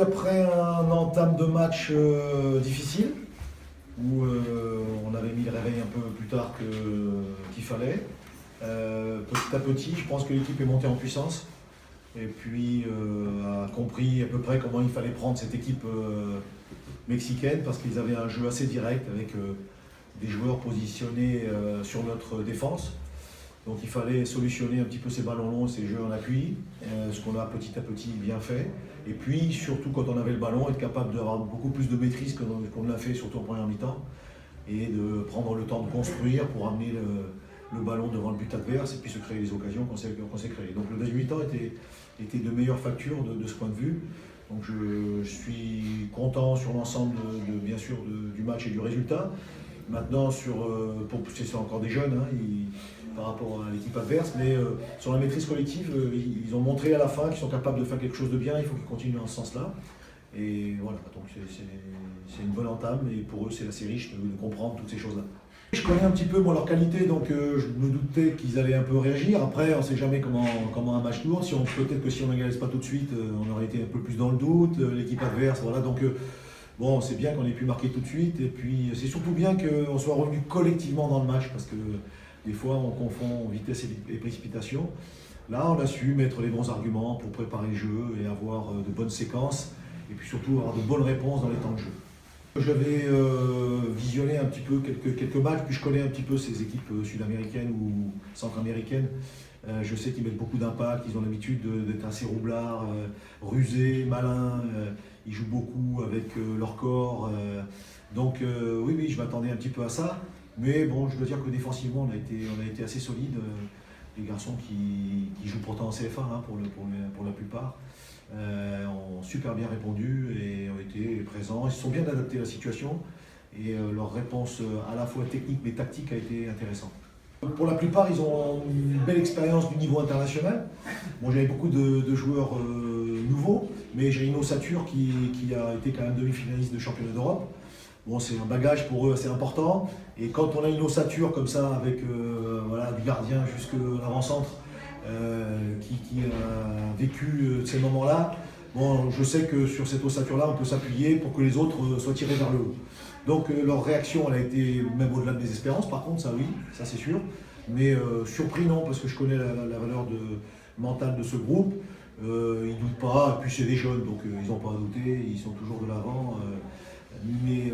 Après un entame de match difficile, où on avait mis le réveil un peu plus tard qu'il fallait, petit à petit, je pense que l'équipe est montée en puissance et puis a compris à peu près comment il fallait prendre cette équipe mexicaine, parce qu'ils avaient un jeu assez direct avec des joueurs positionnés sur notre défense. Donc il fallait solutionner un petit peu ces ballons longs, ces jeux en appui, ce qu'on a petit à petit bien fait. Et puis surtout quand on avait le ballon, être capable d'avoir beaucoup plus de maîtrise qu'on l'a fait, surtout en première mi-temps, et de prendre le temps de construire pour amener le ballon devant le but adverse et puis se créer les occasions qu'on s'est créées. Donc le deuxième mi-temps était de meilleure facture de ce point de vue. Donc je suis content sur l'ensemble bien sûr du match et du résultat. Maintenant, c'est encore des jeunes par rapport à l'équipe adverse, mais sur la maîtrise collective, ils ont montré à la fin qu'ils sont capables de faire quelque chose de bien, il faut qu'ils continuent dans ce sens-là. Et voilà, donc c'est une bonne entame, et pour eux c'est assez riche de comprendre toutes ces choses-là. Je connais un petit peu moi, leur qualité, donc je me doutais qu'ils allaient un peu réagir. Après, on ne sait jamais comment un match tourne. Peut-être que si on n'égalise pas tout de suite, on aurait été un peu plus dans le doute, l'équipe adverse, voilà. Donc, bon, c'est bien qu'on ait pu marquer tout de suite, et puis c'est surtout bien qu'on soit revenu collectivement dans le match, parce que des fois on confond vitesse et précipitation. Là, on a su mettre les bons arguments pour préparer le jeu et avoir de bonnes séquences, et puis surtout avoir de bonnes réponses dans les temps de jeu. J'avais visionné un petit peu quelques matchs, puis je connais un petit peu ces équipes sud-américaines ou centra-américaines. Je sais qu'ils mettent beaucoup d'impact, ils ont l'habitude d'être assez roublards, rusés, malins, ils jouent beaucoup avec leur corps. Donc oui, je m'attendais un petit peu à ça. Mais bon, je dois dire que défensivement, on a été assez solide. Les garçons qui jouent pourtant en CFA pour la plupart ont super bien répondu et ont été présents. Ils se sont bien adaptés à la situation, et leur réponse à la fois technique mais tactique a été intéressante. Pour la plupart, ils ont une belle expérience du niveau international. Bon, j'avais beaucoup de joueurs nouveaux, mais j'ai une ossature qui a été quand même demi-finaliste de championnat d'Europe. Bon, c'est un bagage pour eux assez important. Et quand on a une ossature comme ça, avec voilà, du gardien jusqu'à l'avant-centre, qui a vécu ces moments-là, bon, je sais que sur cette ossature-là, on peut s'appuyer pour que les autres soient tirés vers le haut. Donc leur réaction, elle a été même au-delà de mes espérances, par contre, ça oui, ça c'est sûr. Mais surpris non, parce que je connais la valeur mentale de ce groupe. Ils ne doutent pas, et puis c'est des jeunes, donc ils n'ont pas à douter, ils sont toujours de l'avant. Mais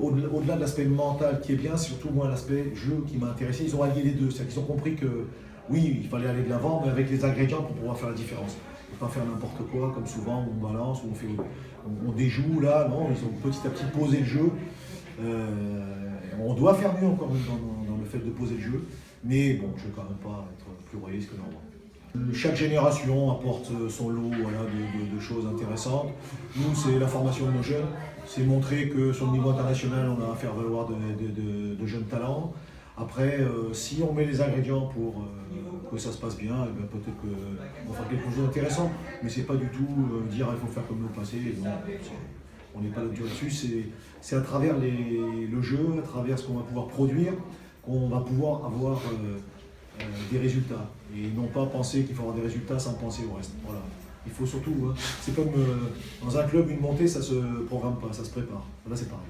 au-delà de l'aspect mental qui est bien, c'est surtout moi l'aspect jeu qui m'a intéressé. Ils ont allié les deux, c'est-à-dire qu'ils ont compris que oui, il fallait aller de l'avant, mais avec les ingrédients pour pouvoir faire la différence. Il ne faut pas faire n'importe quoi, comme souvent, où on balance, où on déjoue, là, non, ils ont petit à petit posé le jeu. On doit faire mieux encore dans le fait de poser le jeu, mais bon, je ne vais quand même pas être plus royaliste que normalement. Chaque génération apporte son lot, voilà, de choses intéressantes. Nous, c'est la formation de nos jeunes, c'est montrer que sur le niveau international, on a à faire valoir de jeunes talents. Après, si on met les ingrédients pour que ça se passe bien, eh bien, peut-être qu'on fera quelque chose d'intéressant. Mais c'est pas du tout dire il faut faire comme le passé. Non, on n'est pas là-dessus. C'est à travers le jeu, à travers ce qu'on va pouvoir produire, qu'on va pouvoir avoir des résultats. Et non pas penser qu'il faut avoir des résultats sans penser au reste. Voilà. Il faut surtout, c'est comme dans un club, une montée, ça se programme pas, ça se prépare. Là, c'est pareil.